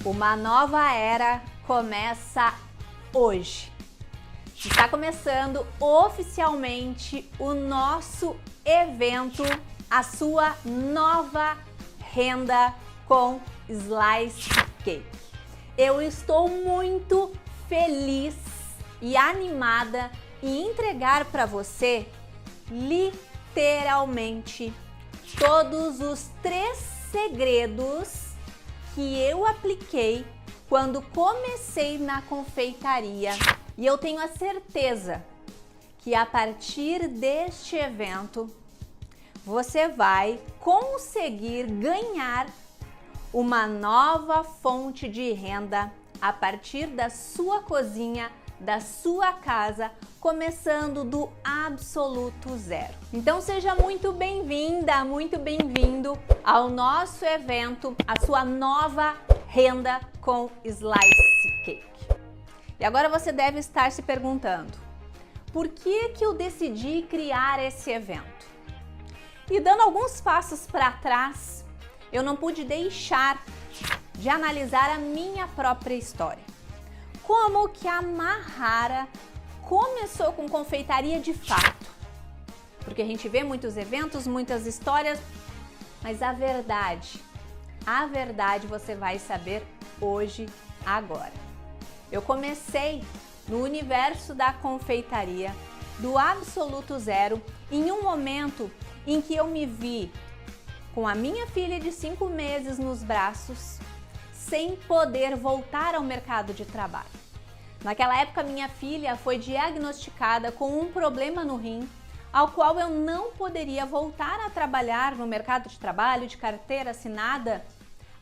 Uma nova era começa hoje. Está começando oficialmente o nosso evento, a sua nova renda com Slice Cake. Eu estou muito feliz e animada em entregar para você literalmente todos os 3 segredos que eu apliquei quando comecei na confeitaria, e eu tenho a certeza que a partir deste evento você vai conseguir ganhar uma nova fonte de renda a partir da sua cozinha, da sua casa, começando do absoluto zero. Então seja muito bem-vinda, muito bem-vindo ao nosso evento, a sua nova renda com Slice Cake. E agora você deve estar se perguntando, por que eu decidi criar esse evento? E dando alguns passos para trás, eu não pude deixar de analisar a minha própria história. Como que a Mahara começou com confeitaria de fato? Porque a gente vê muitos eventos, muitas histórias, mas a verdade você vai saber hoje, agora. Eu comecei no universo da confeitaria, do absoluto zero, em um momento em que eu me vi com a minha filha de 5 meses nos braços, sem poder voltar ao mercado de trabalho. Naquela época, minha filha foi diagnosticada com um problema no rim, ao qual eu não poderia voltar a trabalhar no mercado de trabalho, de carteira assinada,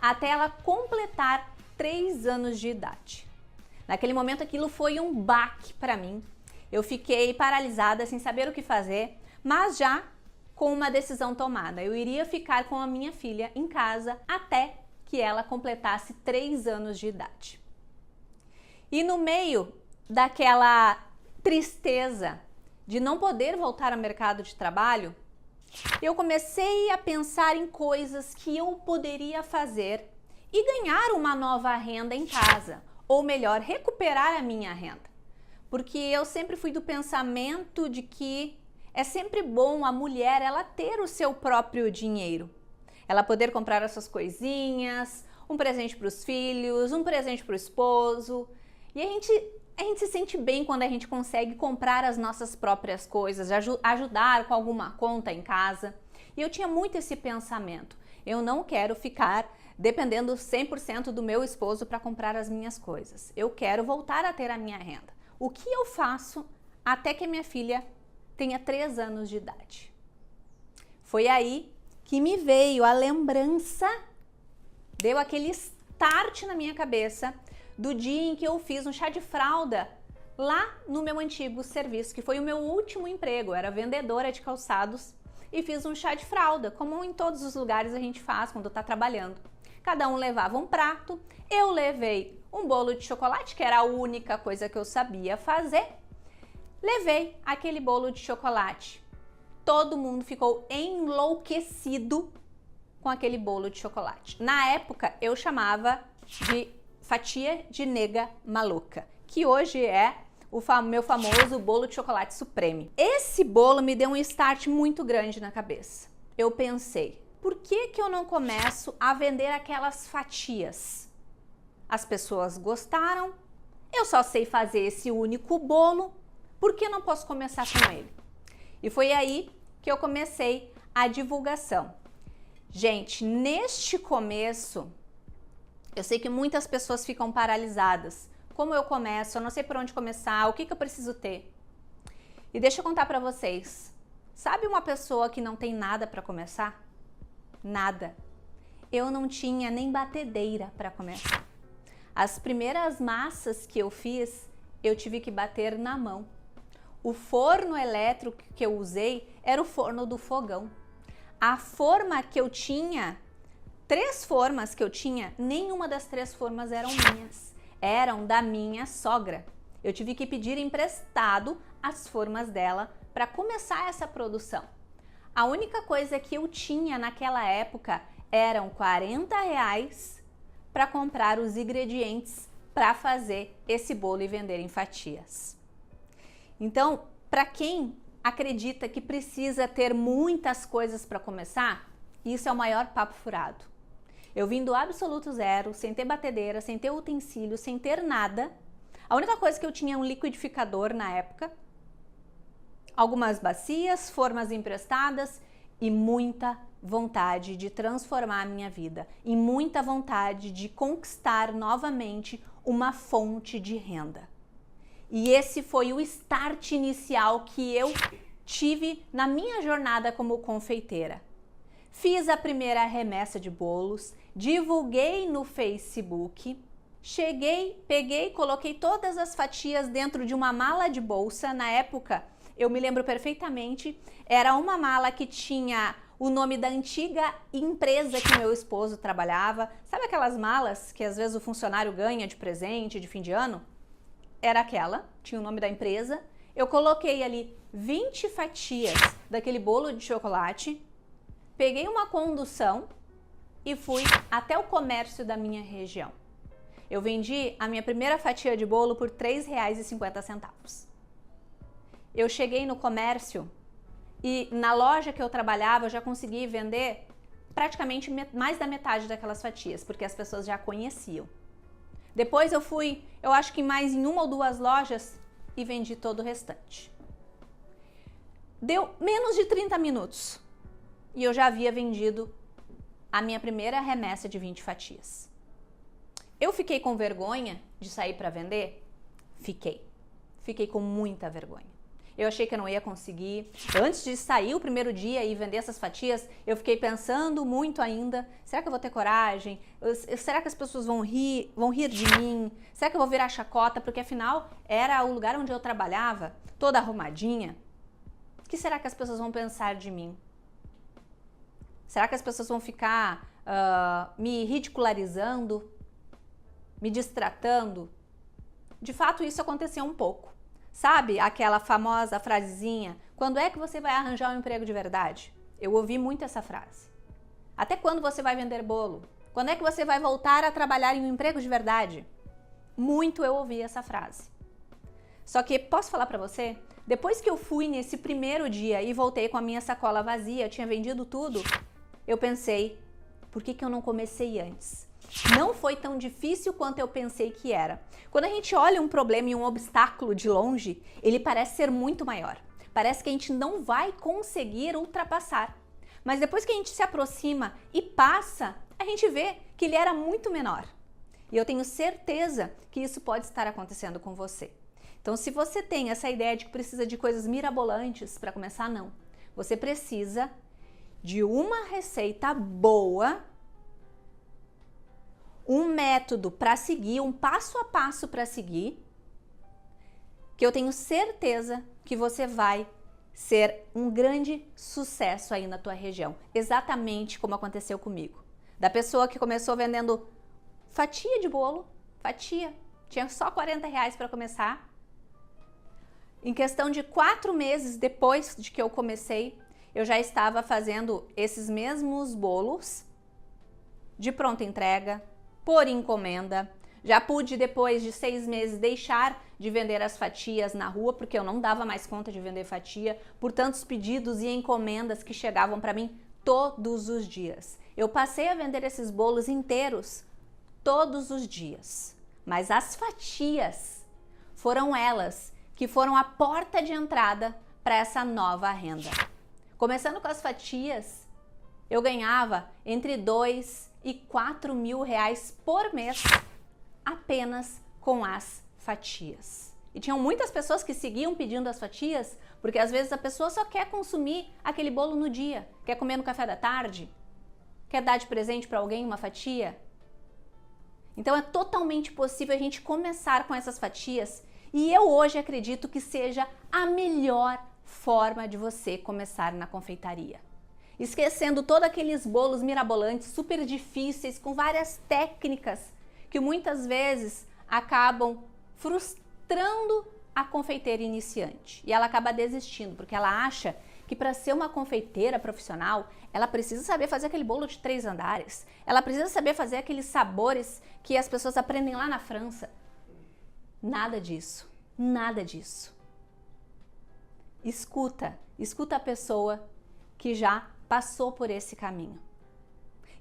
até ela completar 3 anos de idade. Naquele momento, aquilo foi um baque para mim. Eu fiquei paralisada, sem saber o que fazer, mas já com uma decisão tomada. Eu iria ficar com a minha filha em casa até que ela completasse 3 anos de idade. E no meio daquela tristeza de não poder voltar ao mercado de trabalho, eu comecei a pensar em coisas que eu poderia fazer e ganhar uma nova renda em casa, ou melhor, recuperar a minha renda. Porque eu sempre fui do pensamento de que é sempre bom a mulher ela ter o seu próprio dinheiro. Ela poder comprar as suas coisinhas, um presente para os filhos, um presente para o esposo. E a gente se sente bem quando a gente consegue comprar as nossas próprias coisas, ajudar com alguma conta em casa. E eu tinha muito esse pensamento. Eu não quero ficar dependendo 100% do meu esposo para comprar as minhas coisas. Eu quero voltar a ter a minha renda. O que eu faço até que a minha filha tenha 3 anos de idade? Foi aí que me veio a lembrança, deu aquele start na minha cabeça do dia em que eu fiz um chá de fralda lá no meu antigo serviço, que foi o meu último emprego. Eu era vendedora de calçados e fiz um chá de fralda, como em todos os lugares a gente faz quando está trabalhando. Cada um levava um prato, eu levei um bolo de chocolate, que era a única coisa que eu sabia fazer. Levei aquele bolo de chocolate. Todo mundo ficou enlouquecido com aquele bolo de chocolate. Na época, eu chamava de fatia de nega maluca, que hoje é o meu famoso bolo de chocolate supreme. Esse bolo me deu um start muito grande na cabeça. Eu pensei, por que eu não começo a vender aquelas fatias? As pessoas gostaram, eu só sei fazer esse único bolo, por que não posso começar com ele? E foi aí que eu comecei a divulgação. Gente, neste começo, eu sei que muitas pessoas ficam paralisadas. Como eu começo? Eu não sei por onde começar, o que eu preciso ter? E deixa eu contar para vocês. Sabe uma pessoa que não tem nada para começar? Nada. Eu não tinha nem batedeira para começar. As primeiras massas que eu fiz, eu tive que bater na mão. O forno elétrico que eu usei era o forno do fogão. A forma que eu tinha, 3 formas que eu tinha, nenhuma das 3 formas eram minhas. Eram da minha sogra. Eu tive que pedir emprestado as formas dela para começar essa produção. A única coisa que eu tinha naquela época eram R$ 40 para comprar os ingredientes para fazer esse bolo e vender em fatias. Então, para quem acredita que precisa ter muitas coisas para começar, isso é o maior papo furado. Eu vim do absoluto zero, sem ter batedeira, sem ter utensílio, sem ter nada. A única coisa que eu tinha é um liquidificador na época, algumas bacias, formas emprestadas e muita vontade de transformar a minha vida e muita vontade de conquistar novamente uma fonte de renda. E esse foi o start inicial que eu tive na minha jornada como confeiteira. Fiz a primeira remessa de bolos, divulguei no Facebook, peguei, coloquei todas as fatias dentro de uma mala de bolsa. Na época, eu me lembro perfeitamente, era uma mala que tinha o nome da antiga empresa que meu esposo trabalhava. Sabe aquelas malas que às vezes o funcionário ganha de presente, de fim de ano? Era aquela, tinha o nome da empresa. Eu coloquei ali 20 fatias daquele bolo de chocolate, peguei uma condução e fui até o comércio da minha região. Eu vendi a minha primeira fatia de bolo por R$ 3,50. Eu cheguei no comércio e na loja que eu trabalhava eu já consegui vender praticamente mais da metade daquelas fatias, porque as pessoas já conheciam. Depois eu fui, eu acho que mais em uma ou duas lojas e vendi todo o restante. Deu menos de 30 minutos e eu já havia vendido a minha primeira remessa de 20 fatias. Eu fiquei com vergonha de sair para vender? Fiquei com muita vergonha. Eu achei que eu não ia conseguir. Antes de sair o primeiro dia e vender essas fatias, eu fiquei pensando muito ainda, será que eu vou ter coragem? Será que as pessoas vão rir de mim? Será que eu vou virar chacota? Porque afinal era o lugar onde eu trabalhava, toda arrumadinha. O que será que as pessoas vão pensar de mim? Será que as pessoas vão ficar me ridicularizando, me destratando? De fato, isso aconteceu um pouco. Sabe aquela famosa frasezinha, quando é que você vai arranjar um emprego de verdade? Eu ouvi muito essa frase. Até quando você vai vender bolo? Quando é que você vai voltar a trabalhar em um emprego de verdade? Muito eu ouvi essa frase. Só que posso falar pra você? Depois que eu fui nesse primeiro dia e voltei com a minha sacola vazia, tinha vendido tudo, eu pensei, por que eu não comecei antes? Não foi tão difícil quanto eu pensei que era. Quando a gente olha um problema e um obstáculo de longe, ele parece ser muito maior. Parece que a gente não vai conseguir ultrapassar. Mas depois que a gente se aproxima e passa, a gente vê que ele era muito menor. E eu tenho certeza que isso pode estar acontecendo com você. Então, se você tem essa ideia de que precisa de coisas mirabolantes para começar, não. Você precisa de uma receita boa, um método para seguir, um passo a passo para seguir, que eu tenho certeza que você vai ser um grande sucesso aí na tua região. Exatamente como aconteceu comigo. Da pessoa que começou vendendo fatia de bolo, tinha só R$ 40 para começar. Em questão de 4 meses depois de que eu comecei, eu já estava fazendo esses mesmos bolos de pronta entrega, por encomenda. Já pude, depois de 6 meses, deixar de vender as fatias na rua, porque eu não dava mais conta de vender fatia, por tantos pedidos e encomendas que chegavam para mim todos os dias. Eu passei a vender esses bolos inteiros todos os dias. Mas as fatias foram elas que foram a porta de entrada para essa nova renda. Começando com as fatias, eu ganhava entre 2 e 4 mil reais por mês apenas com as fatias. E tinham muitas pessoas que seguiam pedindo as fatias, porque às vezes a pessoa só quer consumir aquele bolo no dia, quer comer no café da tarde, quer dar de presente para alguém uma fatia. Então é totalmente possível a gente começar com essas fatias, e eu hoje acredito que seja a melhor forma de você começar na confeitaria. Esquecendo todos aqueles bolos mirabolantes, super difíceis, com várias técnicas que muitas vezes acabam frustrando a confeiteira iniciante. E ela acaba desistindo, porque ela acha que para ser uma confeiteira profissional, ela precisa saber fazer aquele bolo de 3 andares. Ela precisa saber fazer aqueles sabores que as pessoas aprendem lá na França. Nada disso, nada disso. Escuta a pessoa que já passou por esse caminho.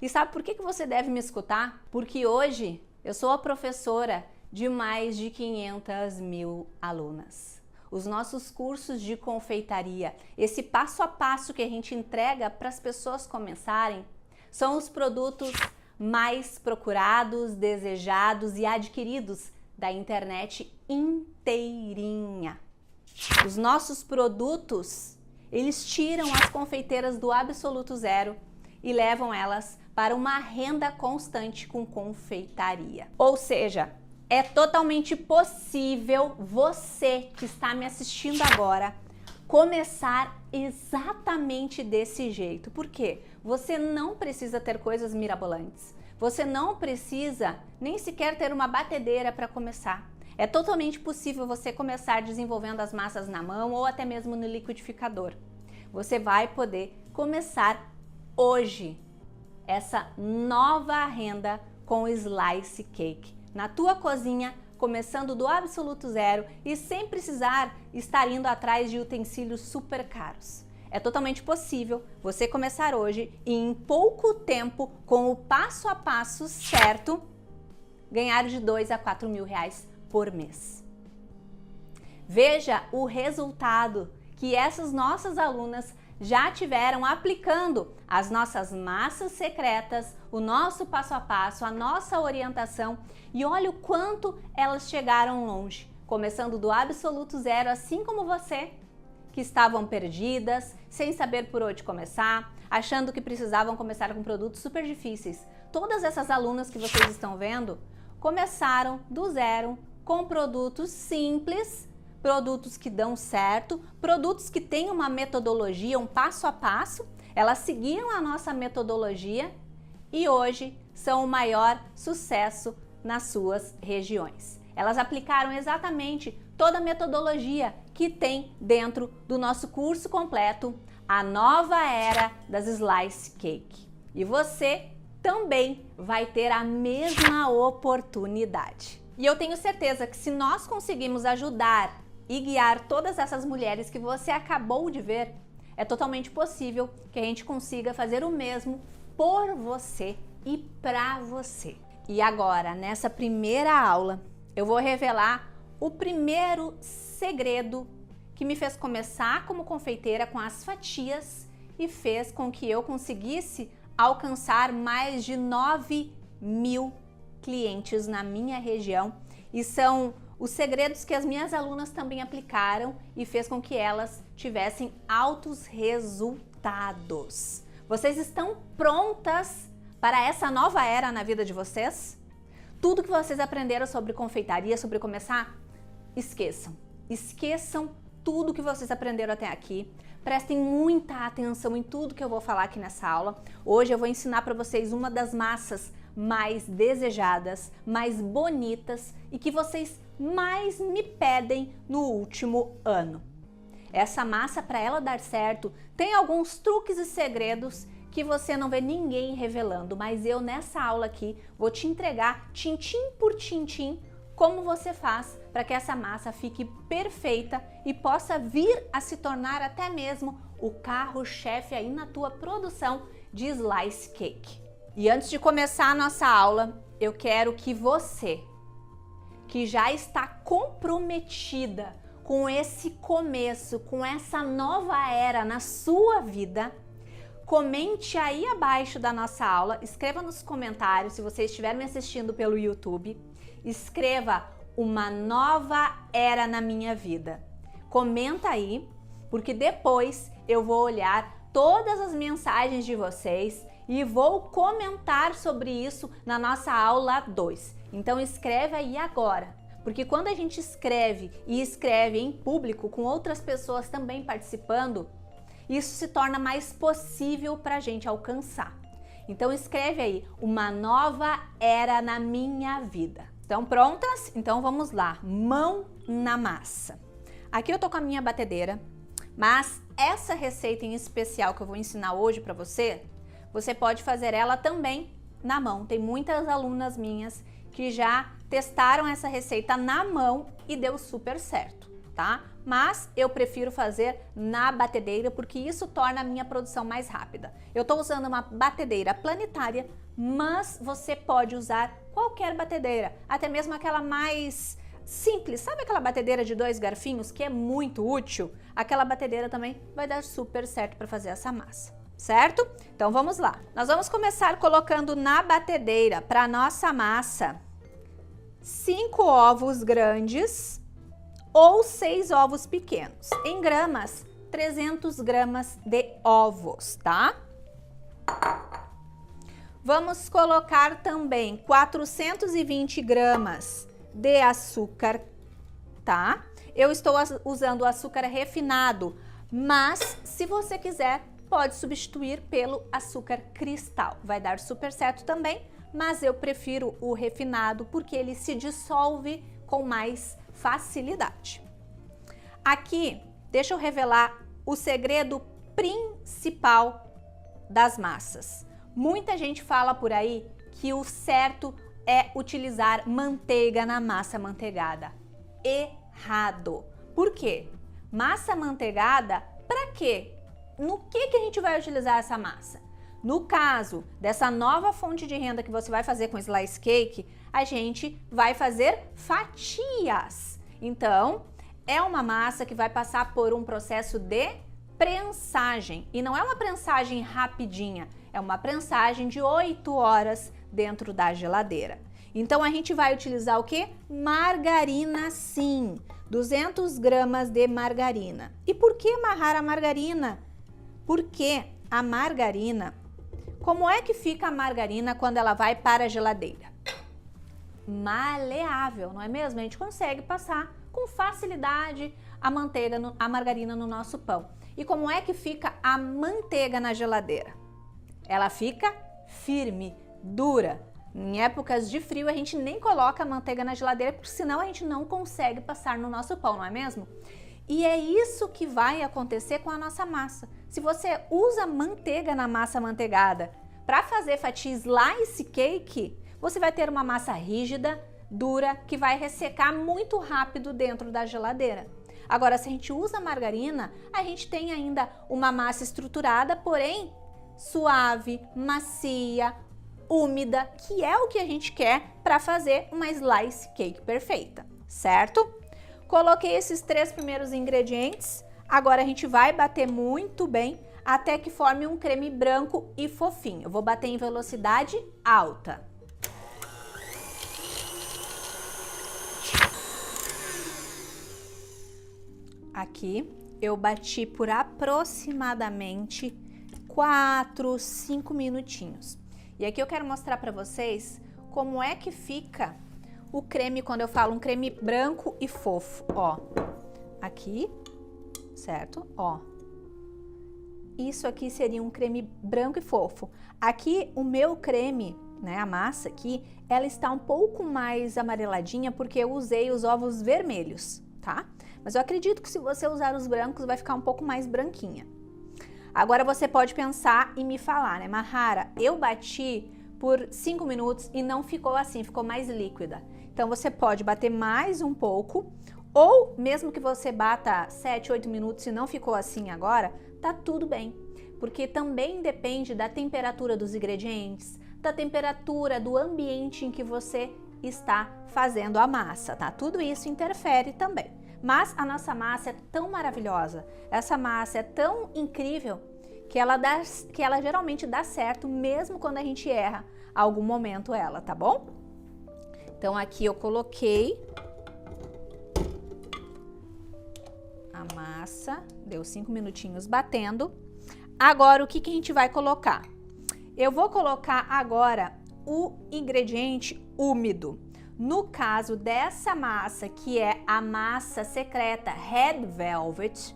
E sabe por que você deve me escutar? Porque hoje eu sou a professora de mais de 500.000 alunas. Os nossos cursos de confeitaria, esse passo a passo que a gente entrega para as pessoas começarem, são os produtos mais procurados, desejados e adquiridos da internet inteirinha. Os nossos produtos, eles tiram as confeiteiras do absoluto zero e levam elas para uma renda constante com confeitaria. Ou seja, é totalmente possível você que está me assistindo agora começar exatamente desse jeito. Por quê? Você não precisa ter coisas mirabolantes. Você não precisa nem sequer ter uma batedeira para começar. É totalmente possível você começar desenvolvendo as massas na mão ou até mesmo no liquidificador. Você vai poder começar hoje essa nova renda com o Slice Cake. Na tua cozinha, começando do absoluto zero e sem precisar estar indo atrás de utensílios super caros. É totalmente possível você começar hoje e em pouco tempo, com o passo a passo certo, ganhar de 2 a 4 mil reais por mês. Veja o resultado que essas nossas alunas já tiveram aplicando as nossas massas secretas, o nosso passo a passo, a nossa orientação, e olha o quanto elas chegaram longe, começando do absoluto zero, assim como você, que estavam perdidas, sem saber por onde começar, achando que precisavam começar com produtos super difíceis. Todas essas alunas que vocês estão vendo começaram do zero com produtos simples, produtos que dão certo, produtos que têm uma metodologia, um passo a passo. Elas seguiram a nossa metodologia e hoje são o maior sucesso nas suas regiões. Elas aplicaram exatamente toda a metodologia que tem dentro do nosso curso completo, a nova era das Slice Cake. E você também vai ter a mesma oportunidade. E eu tenho certeza que se nós conseguimos ajudar e guiar todas essas mulheres que você acabou de ver, é totalmente possível que a gente consiga fazer o mesmo por você e para você. E agora, nessa primeira aula, eu vou revelar o primeiro segredo que me fez começar como confeiteira com as fatias e fez com que eu conseguisse alcançar mais de 9.000 clientes na minha região, e são os segredos que as minhas alunas também aplicaram e fez com que elas tivessem altos resultados. Vocês estão prontas para essa nova era na vida de vocês? Tudo que vocês aprenderam sobre confeitaria, sobre começar, esqueçam. Esqueçam tudo que vocês aprenderam até aqui. Prestem muita atenção em tudo que eu vou falar aqui nessa aula. Hoje eu vou ensinar para vocês uma das massas mais desejadas, mais bonitas e que vocês mais me pedem no último ano. Essa massa, para ela dar certo, tem alguns truques e segredos que você não vê ninguém revelando, mas eu nessa aula aqui vou te entregar tintim por tintim como você faz para que essa massa fique perfeita e possa vir a se tornar até mesmo o carro-chefe aí na tua produção de Slice Cake. E antes de começar a nossa aula, eu quero que você, que já está comprometida com esse começo, com essa nova era na sua vida, comente aí abaixo da nossa aula, escreva nos comentários, se você estiver me assistindo pelo YouTube, escreva uma nova era na minha vida. Comenta aí, porque depois eu vou olhar todas as mensagens de vocês e vou comentar sobre isso na nossa aula 2. Então escreve aí agora, porque quando a gente escreve e escreve em público com outras pessoas também participando, isso se torna mais possível para a gente alcançar. Então escreve aí, uma nova era na minha vida. Estão prontas? Então vamos lá. Mão na massa. Aqui eu tô com a minha batedeira, mas essa receita em especial que eu vou ensinar hoje para você, você pode fazer ela também na mão. Tem muitas alunas minhas que já testaram essa receita na mão e deu super certo, tá? Mas eu prefiro fazer na batedeira porque isso torna a minha produção mais rápida. Eu tô usando uma batedeira planetária, mas você pode usar qualquer batedeira, até mesmo aquela mais simples. Sabe aquela batedeira de 2 garfinhos que é muito útil? Aquela batedeira também vai dar super certo para fazer essa massa, certo? Então vamos lá. Nós vamos começar colocando na batedeira para nossa massa 5 ovos grandes ou 6 ovos pequenos. Em gramas, 300 gramas de ovos, tá? Vamos colocar também 420 gramas de açúcar, tá? Eu estou usando o açúcar refinado, mas se você quiser, pode substituir pelo açúcar cristal. Vai dar super certo também, mas eu prefiro o refinado porque ele se dissolve com mais facilidade. Aqui, deixa eu revelar o segredo principal das massas. Muita gente fala por aí que o certo é utilizar manteiga na massa amanteigada. Errado. Por quê? Massa amanteigada, para quê? No que a gente vai utilizar essa massa? No caso dessa nova fonte de renda que você vai fazer com slice cake, a gente vai fazer fatias. Então, é uma massa que vai passar por um processo de prensagem. E não é uma prensagem rapidinha, é uma prensagem de 8 horas dentro da geladeira. Então, a gente vai utilizar o quê? Margarina, sim. 200 gramas de margarina. E por que amarrar a margarina? Porque a margarina, como é que fica a margarina quando ela vai para a geladeira? Maleável, não é mesmo? A gente consegue passar com facilidade a margarina no nosso pão. E como é que fica a manteiga na geladeira? Ela fica firme, dura. Em épocas de frio a gente nem coloca a manteiga na geladeira, porque senão a gente não consegue passar no nosso pão, não é mesmo? E é isso que vai acontecer com a nossa massa. Se você usa manteiga na massa amanteigada para fazer fatia slice cake, você vai ter uma massa rígida, dura, que vai ressecar muito rápido dentro da geladeira. Agora, se a gente usa margarina, a gente tem ainda uma massa estruturada, porém suave, macia, úmida, que é o que a gente quer para fazer uma slice cake perfeita, certo? Coloquei esses 3 primeiros ingredientes, agora a gente vai bater muito bem até que forme um creme branco e fofinho. Eu vou bater em velocidade alta. Aqui eu bati por aproximadamente 4, 5 minutinhos. E aqui eu quero mostrar para vocês como é que fica o creme quando eu falo um creme branco e fofo, ó. Aqui, certo? Ó. Isso aqui seria um creme branco e fofo. Aqui o meu creme, né, a massa aqui, ela está um pouco mais amareladinha porque eu usei os ovos vermelhos, tá? Mas eu acredito que se você usar os brancos vai ficar um pouco mais branquinha. Agora você pode pensar e me falar, né, Mahara, eu bati por 5 minutos e não ficou assim, ficou mais líquida. Então você pode bater mais um pouco, ou mesmo que você bata 7, 8 minutos e não ficou assim agora, tá tudo bem. Porque também depende da temperatura dos ingredientes, da temperatura do ambiente em que você está fazendo a massa, tá? Tudo isso interfere também. Mas a nossa massa é tão maravilhosa, essa massa é tão incrível que ela geralmente dá certo mesmo quando a gente erra algum momento ela, tá bom? Então aqui eu coloquei a massa, deu 5 minutinhos batendo. Agora o que a gente vai colocar? Eu vou colocar agora o ingrediente úmido. No caso dessa massa, que é a massa secreta Red Velvet,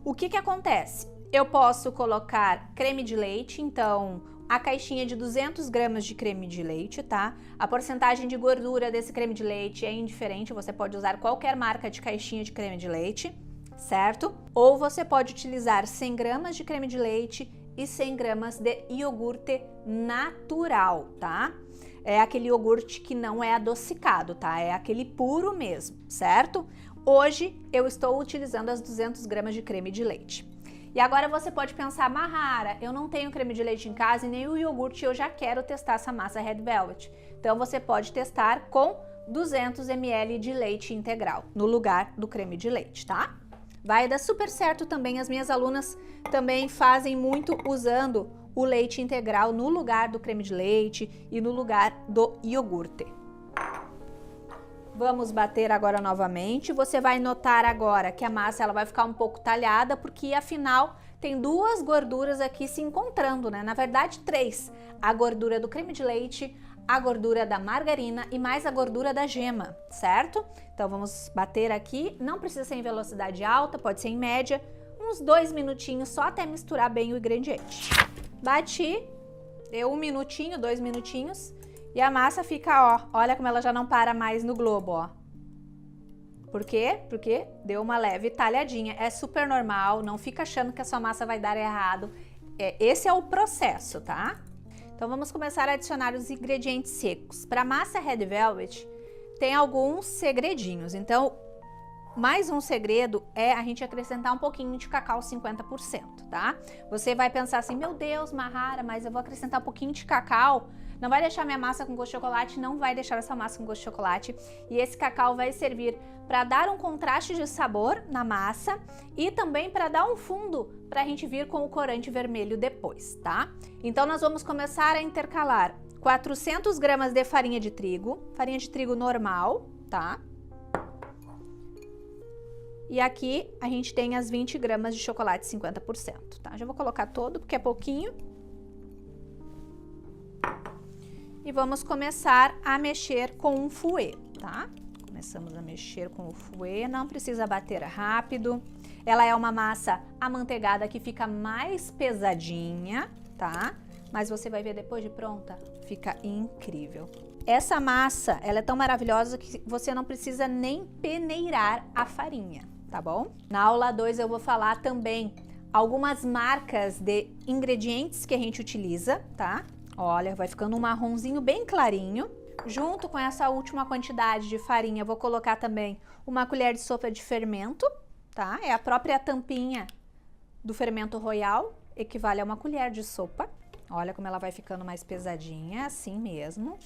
o que acontece? Eu posso colocar creme de leite, então a caixinha de 200 gramas de creme de leite, tá? A porcentagem de gordura desse creme de leite é indiferente, você pode usar qualquer marca de caixinha de creme de leite, certo? Ou você pode utilizar 100 gramas de creme de leite e 100 gramas de iogurte natural, tá? É aquele iogurte que não é adocicado, tá? É aquele puro mesmo, certo? Hoje eu estou utilizando as 200 gramas de creme de leite. E agora você pode pensar, Mahara, eu não tenho creme de leite em casa e nem o iogurte, eu já quero testar essa massa Red Velvet. Então você pode testar com 200 ml de leite integral, no lugar do creme de leite, tá? Vai dar super certo também, as minhas alunas também fazem muito usando o leite integral no lugar do creme de leite e no lugar do iogurte. Vamos bater agora novamente. Você vai notar agora que a massa ela vai ficar um pouco talhada, porque afinal tem duas gorduras aqui se encontrando, né? Na verdade, três. A gordura do creme de leite, a gordura da margarina e mais a gordura da gema, certo? Então vamos bater aqui. Não precisa ser em velocidade alta, pode ser em média. Uns 2 minutinhos só até misturar bem o ingrediente. Bati, deu 1 minutinho, 2 minutinhos. E a massa fica, ó, olha como ela já não para mais no globo, ó. Por quê? Porque deu uma leve talhadinha. É super normal, não fica achando que a sua massa vai dar errado. Esse é o processo, tá? Então vamos começar a adicionar os ingredientes secos. Para a massa Red Velvet, tem alguns segredinhos. Então, mais um segredo é a gente acrescentar um pouquinho de cacau 50%, tá? Você vai pensar assim, meu Deus, Mahara, mas eu vou acrescentar um pouquinho de cacau, não vai deixar minha massa com gosto de chocolate, não vai deixar essa massa com gosto de chocolate. E esse cacau vai servir para dar um contraste de sabor na massa e também para dar um fundo para a gente vir com o corante vermelho depois, tá? Então nós vamos começar a intercalar 400 gramas de farinha de trigo normal, tá? E aqui a gente tem as 20 gramas de chocolate 50%, tá? Já vou colocar todo porque é pouquinho. E vamos começar a mexer com um fouet, tá? Começamos a mexer com o fouet, não precisa bater rápido. Ela é uma massa amanteigada que fica mais pesadinha, tá? Mas você vai ver depois de pronta, fica incrível. Essa massa, ela é tão maravilhosa que você não precisa nem peneirar a farinha, tá bom? Na aula 2 eu vou falar também algumas marcas de ingredientes que a gente utiliza, tá? Olha, vai ficando um marronzinho bem clarinho. Junto com essa última quantidade de farinha, eu vou colocar também uma colher de sopa de fermento, tá? É a própria tampinha do fermento royal, equivale a uma colher de sopa. Olha como ela vai ficando mais pesadinha, assim mesmo.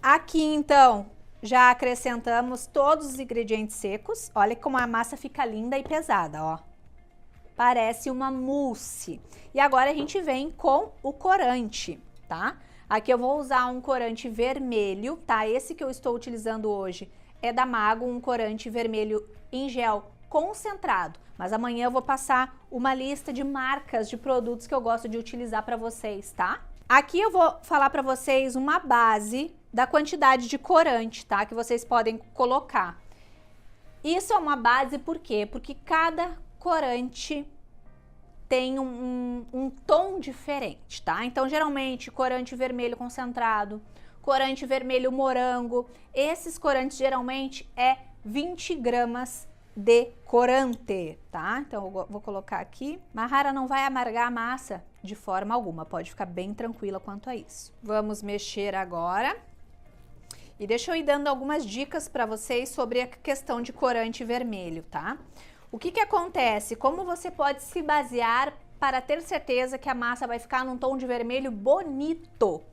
Aqui, então, já acrescentamos todos os ingredientes secos. Olha como a massa fica linda e pesada, ó. Parece uma mousse. E agora a gente vem com o corante, tá? Aqui eu vou usar um corante vermelho, tá? Esse que eu estou utilizando hoje é da Mago, um corante vermelho em gel concentrado. Mas amanhã eu vou passar uma lista de marcas de produtos que eu gosto de utilizar para vocês, tá? Aqui eu vou falar para vocês uma base da quantidade de corante, tá? Que vocês podem colocar. Isso é uma base por quê? Porque cada corante tem um tom diferente, tá? Então, geralmente, corante vermelho concentrado, corante vermelho morango, esses corantes geralmente é 20 gramas de corante, tá? Então, eu vou colocar aqui. Mahara, não vai amargar a massa de forma alguma, pode ficar bem tranquila quanto a isso. Vamos mexer agora. E deixa eu ir dando algumas dicas para vocês sobre a questão de corante vermelho, tá? O que acontece? Como você pode se basear para ter certeza que a massa vai ficar num tom de vermelho bonito?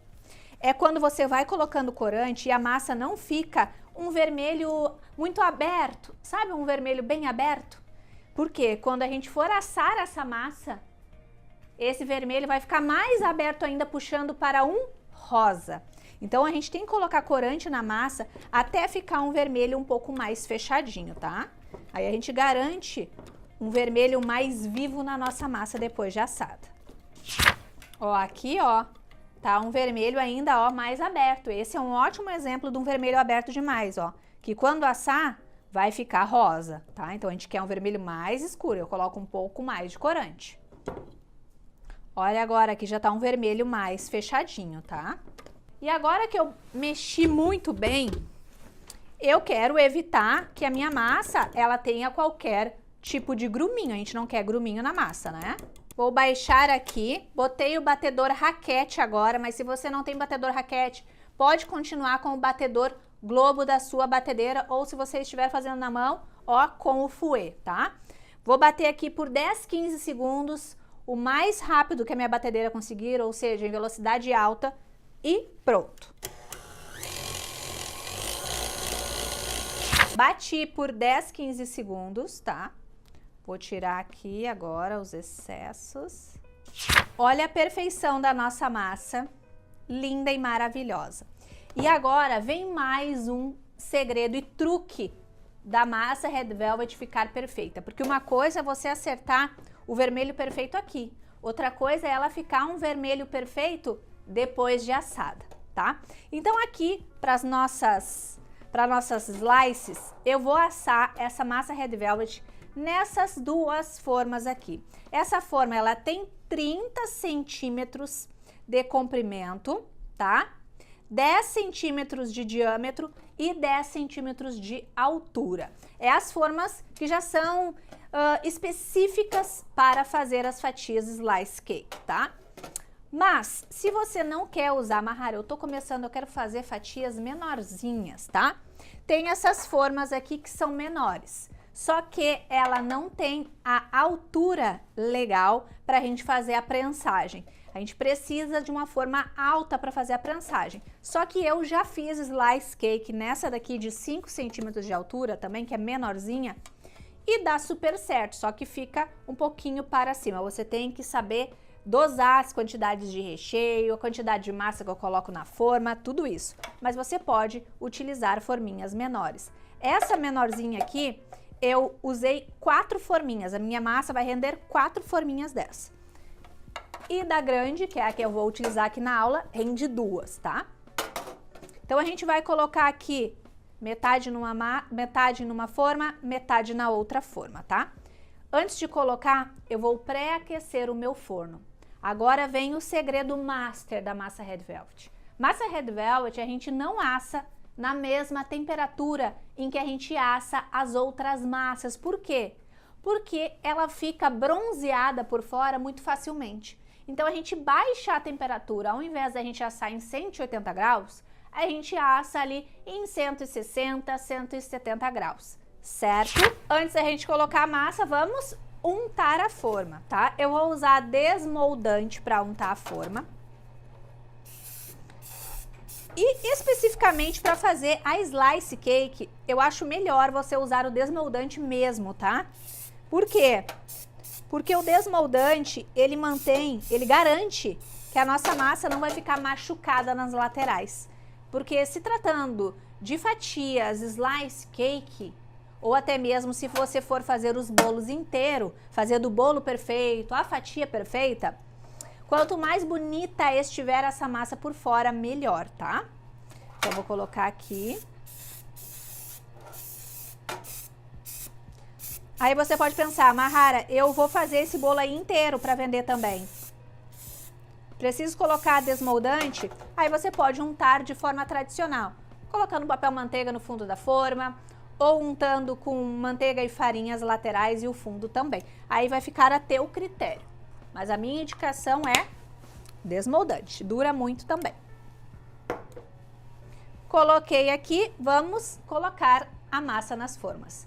É quando você vai colocando corante e a massa não fica um vermelho muito aberto, sabe? Um vermelho bem aberto. Por quê? Quando a gente for assar essa massa, esse vermelho vai ficar mais aberto ainda, puxando para um rosa. Então a gente tem que colocar corante na massa até ficar um vermelho um pouco mais fechadinho, tá? Aí a gente garante um vermelho mais vivo na nossa massa depois de assada. Ó, aqui, ó, tá um vermelho ainda, ó, mais aberto. Esse é um ótimo exemplo de um vermelho aberto demais, ó, que quando assar vai ficar rosa, tá? Então a gente quer um vermelho mais escuro, eu coloco um pouco mais de corante. Olha agora que já tá um vermelho mais fechadinho, tá? E agora que eu mexi muito bem, eu quero evitar que a minha massa, ela tenha qualquer tipo de gruminho. A gente não quer gruminho na massa, né? Vou baixar aqui, botei o batedor raquete agora, mas se você não tem batedor raquete, pode continuar com o batedor globo da sua batedeira, ou se você estiver fazendo na mão, ó, com o fouet, tá? Vou bater aqui por 10, 15 segundos, o mais rápido que a minha batedeira conseguir, ou seja, em velocidade alta, e pronto. Bati por 10, 15 segundos, tá? Vou tirar aqui agora os excessos. Olha a perfeição da nossa massa, linda e maravilhosa. E agora vem mais um segredo e truque da massa Red Velvet ficar perfeita. Porque uma coisa é você acertar o vermelho perfeito aqui, outra coisa é ela ficar um vermelho perfeito depois de assada, tá? Então aqui, para nossas slices, eu vou assar essa massa Red Velvet nessas duas formas aqui. Essa forma, ela tem 30 centímetros de comprimento, tá? 10 centímetros de diâmetro e 10 centímetros de altura. É as formas que já são específicas para fazer as fatias slice cake, tá? Mas, se você não quer usar, Mahara, eu tô começando, eu quero fazer fatias menorzinhas, tá? Tem essas formas aqui que são menores. Só que ela não tem a altura legal para a gente fazer a prensagem. A gente precisa de uma forma alta para fazer a prensagem. Só que eu já fiz slice cake nessa daqui de 5 centímetros de altura também, que é menorzinha, e dá super certo, só que fica um pouquinho para cima. Você tem que saber dosar as quantidades de recheio, a quantidade de massa que eu coloco na forma, tudo isso. Mas você pode utilizar forminhas menores. Essa menorzinha aqui, eu usei 4 forminhas, a minha massa vai render 4 forminhas dessa. E da grande, que é a que eu vou utilizar aqui na aula, rende 2, tá? Então a gente vai colocar aqui metade numa forma, metade na outra forma, tá? Antes de colocar, eu vou pré-aquecer o meu forno. Agora vem o segredo master da massa Red Velvet. Massa Red Velvet a gente não assa na mesma temperatura em que a gente assa as outras massas. Por quê? Porque ela fica bronzeada por fora muito facilmente. Então a gente baixa a temperatura, ao invés da gente assar em 180 graus, a gente assa ali em 160, 170 graus, certo? Antes da gente colocar a massa, vamos untar a forma, tá? Eu vou usar desmoldante para untar a forma. E especificamente para fazer a slice cake, eu acho melhor você usar o desmoldante mesmo, tá? Por quê? Porque o desmoldante, ele garante que a nossa massa não vai ficar machucada nas laterais. Porque se tratando de fatias slice cake, ou até mesmo se você for fazer os bolos inteiro, fazer do bolo perfeito, a fatia perfeita, quanto mais bonita estiver essa massa por fora, melhor, tá? Então, eu vou colocar aqui. Aí você pode pensar, Mahara, eu vou fazer esse bolo aí inteiro para vender também. Preciso colocar desmoldante? Aí você pode untar de forma tradicional, colocando papel manteiga no fundo da forma, ou untando com manteiga e farinha as laterais e o fundo também. Aí vai ficar a teu critério. Mas a minha indicação é desmoldante, dura muito também. Coloquei aqui, vamos colocar a massa nas formas.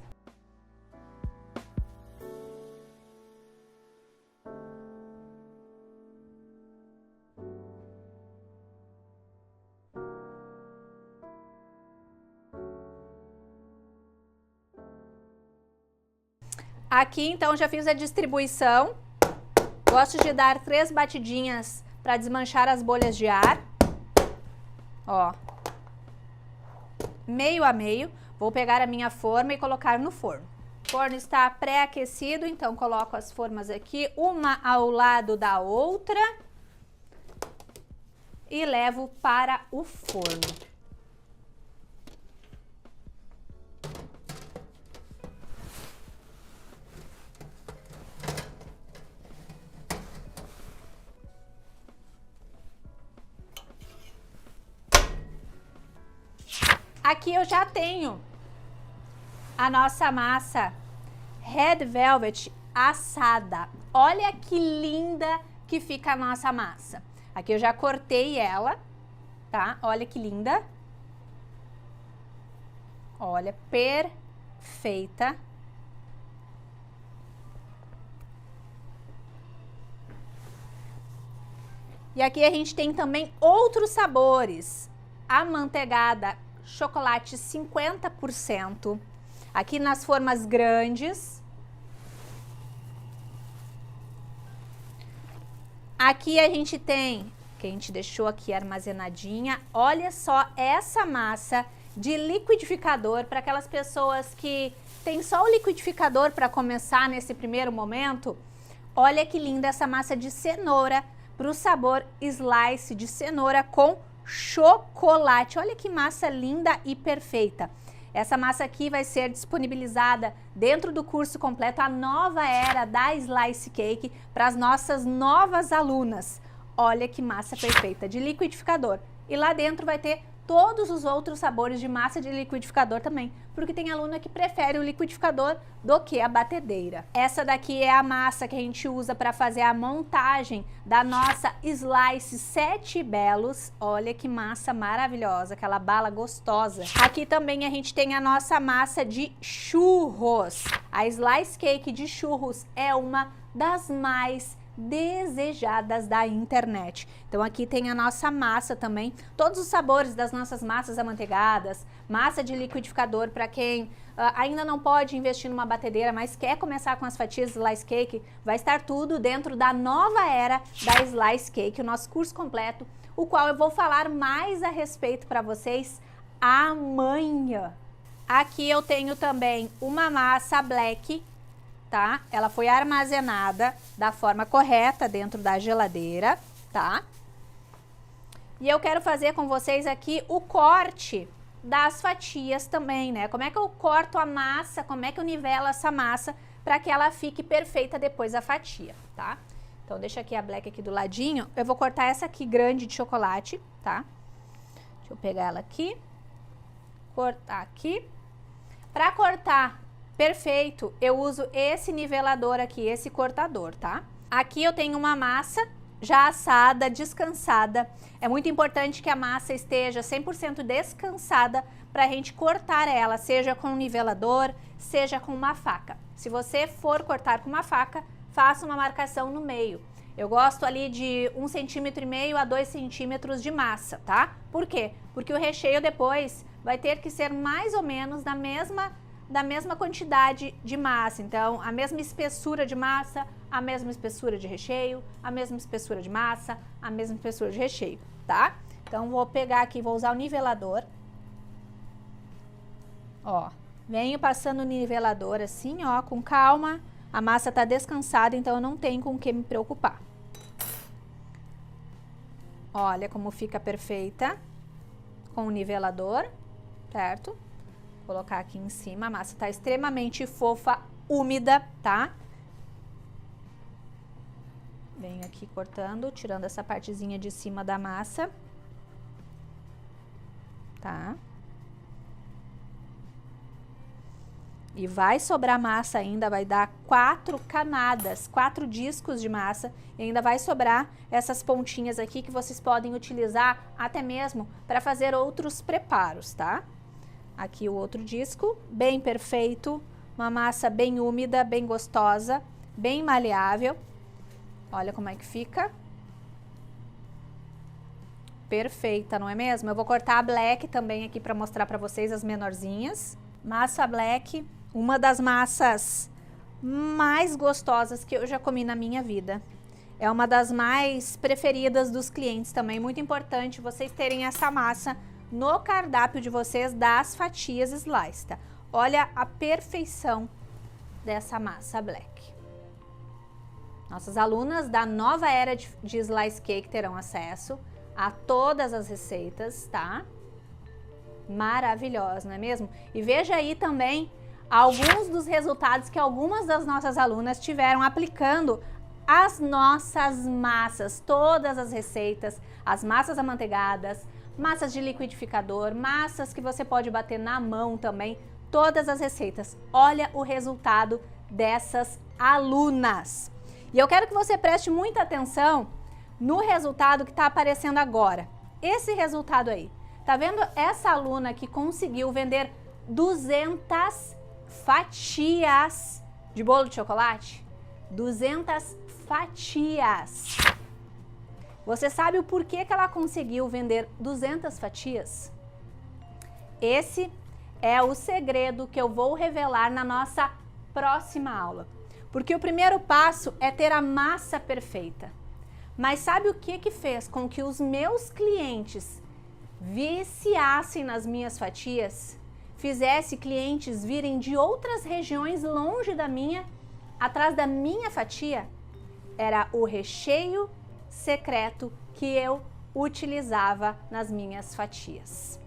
Aqui, então, já fiz a distribuição. Gosto de dar 3 batidinhas para desmanchar as bolhas de ar. Ó. Meio a meio. Vou pegar a minha forma e colocar no forno. O forno está pré-aquecido, então coloco as formas aqui, uma ao lado da outra. E levo para o forno. Aqui eu já tenho a nossa massa Red Velvet assada. Olha que linda que fica a nossa massa. Aqui eu já cortei ela, tá? Olha que linda. Olha, perfeita. E aqui a gente tem também outros sabores. Amanteigada, chocolate 50%. Aqui nas formas grandes. Aqui a gente tem, que a gente deixou aqui armazenadinha. Olha só essa massa de liquidificador para aquelas pessoas que tem só o liquidificador para começar nesse primeiro momento. Olha que linda essa massa de cenoura para o sabor slice de cenoura com chocolate. Olha que massa linda e perfeita. Essa massa aqui vai ser disponibilizada dentro do curso completo, a nova era da Slice Cake, para as nossas novas alunas. Olha que massa perfeita de liquidificador. E lá dentro vai ter todos os outros sabores de massa de liquidificador também, porque tem aluna que prefere o liquidificador do que a batedeira. Essa daqui é a massa que a gente usa para fazer a montagem da nossa Slice 7 Belos. Olha que massa maravilhosa, aquela bala gostosa. Aqui também a gente tem a nossa massa de churros. A Slice Cake de churros é uma das mais desejadas da internet. Então aqui tem a nossa massa também, todos os sabores das nossas massas amanteigadas, massa de liquidificador para quem ainda não pode investir numa batedeira, mas quer começar com as fatias Slice Cake, vai estar tudo dentro da nova era da Slice Cake, o nosso curso completo, o qual eu vou falar mais a respeito para vocês amanhã. Aqui eu tenho também uma massa black, tá? Ela foi armazenada da forma correta dentro da geladeira, tá? E eu quero fazer com vocês aqui o corte das fatias também, né? Como é que eu corto a massa, como é que eu nivelo essa massa para que ela fique perfeita depois da fatia, tá? Então deixa aqui a black aqui do ladinho, eu vou cortar essa aqui grande de chocolate, tá? Deixa eu pegar ela aqui, cortar aqui. Para cortar perfeito, eu uso esse nivelador aqui, esse cortador, tá? Aqui eu tenho uma massa já assada, descansada. É muito importante que a massa esteja 100% descansada para a gente cortar ela, seja com um nivelador, seja com uma faca. Se você for cortar com uma faca, faça uma marcação no meio. Eu gosto ali de 1,5 cm a 2 centímetros de massa, tá? Por quê? Porque o recheio depois vai ter que ser mais ou menos da mesma quantidade de massa. Então, a mesma espessura de massa, a mesma espessura de recheio, a mesma espessura de massa, a mesma espessura de recheio, tá? Então, vou pegar aqui, vou usar o nivelador. Ó, venho passando o nivelador assim, ó, com calma. A massa tá descansada, então eu não tenho com o que me preocupar. Olha como fica perfeita com o nivelador, certo? Vou colocar aqui em cima, a massa tá extremamente fofa, úmida, tá? Venho aqui cortando, tirando essa partezinha de cima da massa, tá? E vai sobrar massa ainda, vai dar 4 camadas, 4 discos de massa, e ainda vai sobrar essas pontinhas aqui que vocês podem utilizar até mesmo para fazer outros preparos, tá? Aqui o outro disco, bem perfeito, uma massa bem úmida, bem gostosa, bem maleável. Olha como é que fica. Perfeita, não é mesmo? Eu vou cortar a black também aqui para mostrar para vocês as menorzinhas. Massa black, uma das massas mais gostosas que eu já comi na minha vida. É uma das mais preferidas dos clientes também. Muito importante vocês terem essa massa no cardápio de vocês das fatias slice, tá? Olha a perfeição dessa massa black. Nossas alunas da nova era de Slice Cake terão acesso a todas as receitas, tá? Maravilhosa, não é mesmo? E veja aí também alguns dos resultados que algumas das nossas alunas tiveram aplicando as nossas massas, todas as receitas, as massas amanteigadas, massas de liquidificador, massas que você pode bater na mão também, todas as receitas. Olha o resultado dessas alunas. E eu quero que você preste muita atenção no resultado que está aparecendo agora. Esse resultado aí. Tá vendo essa aluna que conseguiu vender 200 fatias de bolo de chocolate? 200 fatias. Você sabe o porquê que ela conseguiu vender 200 fatias? Esse é o segredo que eu vou revelar na nossa próxima aula. Porque o primeiro passo é ter a massa perfeita. Mas sabe o que fez com que os meus clientes viciassem nas minhas fatias? Fizesse clientes virem de outras regiões longe da minha, atrás da minha fatia? Era o recheio secreto que eu utilizava nas minhas fatias.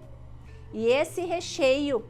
E esse recheio,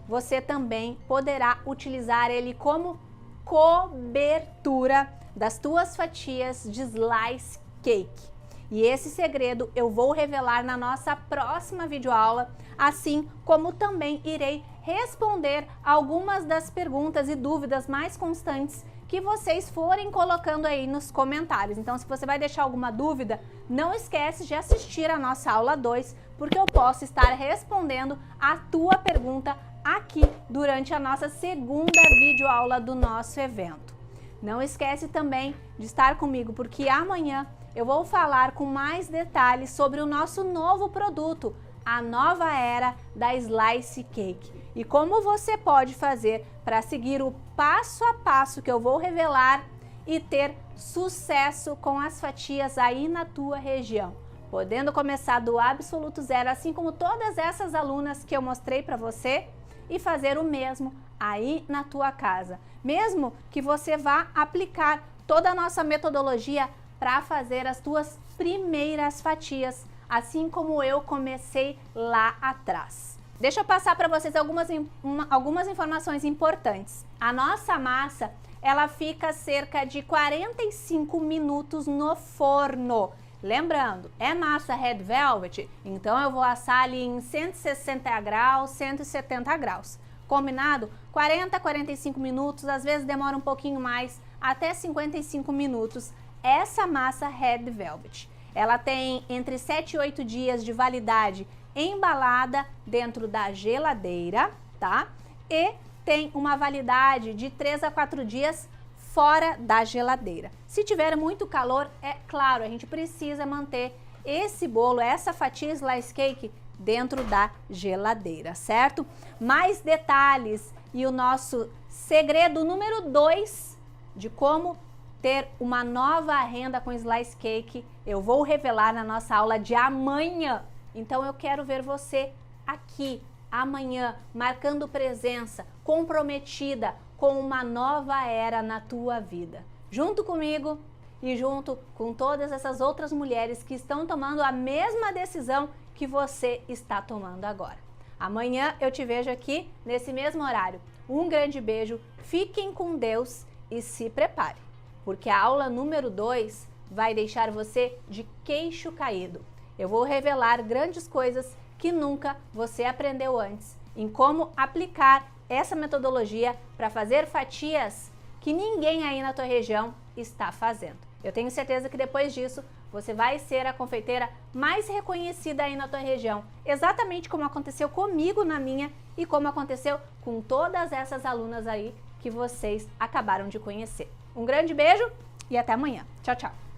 você também poderá utilizar ele como cobertura das tuas fatias de slice cake. E esse segredo eu vou revelar na nossa próxima videoaula, assim como também irei responder algumas das perguntas e dúvidas mais constantes que vocês forem colocando aí nos comentários. Então, se você vai deixar alguma dúvida, não esquece de assistir a nossa aula 2, porque eu posso estar respondendo a tua pergunta aqui durante a nossa segunda videoaula do nosso evento. Não esquece também de estar comigo, porque amanhã eu vou falar com mais detalhes sobre o nosso novo produto, a nova era da Slice Cake. E como você pode fazer para seguir o passo a passo que eu vou revelar e ter sucesso com as fatias aí na tua região. Podendo começar do absoluto zero, assim como todas essas alunas que eu mostrei para você, e fazer o mesmo aí na tua casa. Mesmo que você vá aplicar toda a nossa metodologia para fazer as tuas primeiras fatias, assim como eu comecei lá atrás. Deixa eu passar para vocês algumas informações importantes. A nossa massa, ela fica cerca de 45 minutos no forno. Lembrando, é massa Red Velvet, então eu vou assar ali em 160 graus, 170 graus. Combinado? 40, 45 minutos, às vezes demora um pouquinho mais, até 55 minutos. Essa massa Red Velvet, ela tem entre 7 e 8 dias de validade embalada dentro da geladeira, tá? E tem uma validade de 3 a 4 dias fora da geladeira. Se tiver muito calor, é claro, a gente precisa manter esse bolo, essa fatia slice cake dentro da geladeira, certo? Mais detalhes e o nosso segredo número 2 de como ter uma nova renda com slice cake, eu vou revelar na nossa aula de amanhã. Então eu quero ver você aqui amanhã, marcando presença, comprometida com uma nova era na tua vida. Junto comigo e junto com todas essas outras mulheres que estão tomando a mesma decisão que você está tomando agora. Amanhã eu te vejo aqui nesse mesmo horário. Um grande beijo, fiquem com Deus e se prepare, porque a aula número 2 vai deixar você de queixo caído. Eu vou revelar grandes coisas que nunca você aprendeu antes, em como aplicar essa metodologia para fazer fatias que ninguém aí na tua região está fazendo. Eu tenho certeza que depois disso você vai ser a confeiteira mais reconhecida aí na tua região, exatamente como aconteceu comigo na minha e como aconteceu com todas essas alunas aí que vocês acabaram de conhecer. Um grande beijo e até amanhã. Tchau, tchau!